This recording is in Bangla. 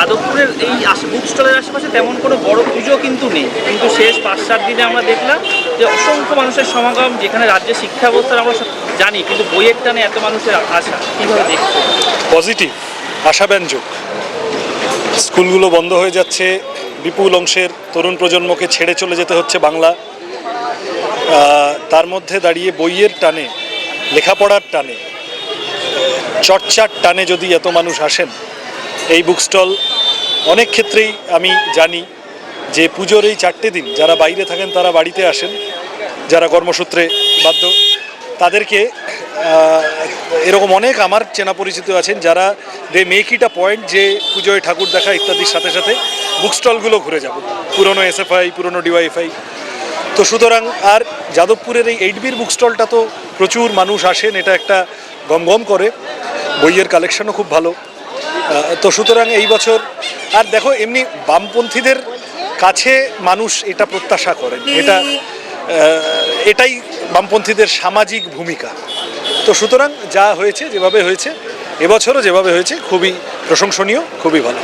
যাদবপুরের এই বুক স্টলের আশেপাশে তেমন কোনো বড় পুজো কিন্তু নেই, কিন্তু শেষ 5-7 দিনে আমরা দেখলাম যে অসংখ্য মানুষের সমাগম, যেখানে রাজ্যের শিক্ষা ব্যবস্থার আমরা জানি, কিন্তু বইয়ের টানে এত মানুষের আসা কীভাবে দেখছে? পজিটিভ, আশাব্যঞ্জক। স্কুলগুলো বন্ধ হয়ে যাচ্ছে, বিপুল অংশের তরুণ প্রজন্মকে ছেড়ে চলে যেতে হচ্ছে বাংলা। তার মধ্যে দাঁড়িয়ে বইয়ের টানে, লেখাপড়ার টানে, চর্চার টানে যদি এত মানুষ আসেন, এই বুক স্টল অনেক ক্ষেত্রেই আমি জানি যে পুজোর এই 4টে দিন যারা বাইরে থাকেন তারা বাড়িতে আসেন, যারা কর্মসূত্রে বাধ্য তাদেরকে এরকম অনেক আমার চেনা পরিচিত আছেন যারা they make it a point যে পুজোয় ঠাকুর দেখা ইত্যাদির সাথে সাথে বুক স্টলগুলো ঘুরে যাব, পুরনো এসএফআই, পুরনো ডিওয়াইফআই। তো সুতরাং আর যাদবপুরের এই 8Bর বুক স্টলটা তো প্রচুর মানুষ আসেন, এটা একটা গমগম করে, বইয়ের কালেকশনও খুব ভালো। তো সুতরাং এই বছর আর দেখো এমনি বামপন্থীদের কাছে মানুষ এটা প্রত্যাশা করেন, এটাই বামপন্থীদের সামাজিক ভূমিকা। তো সুতরাং যা হয়েছে, যেভাবে হয়েছে, এবছরও যেভাবে হয়েছে, খুবই প্রশংসনীয়, খুবই ভালো।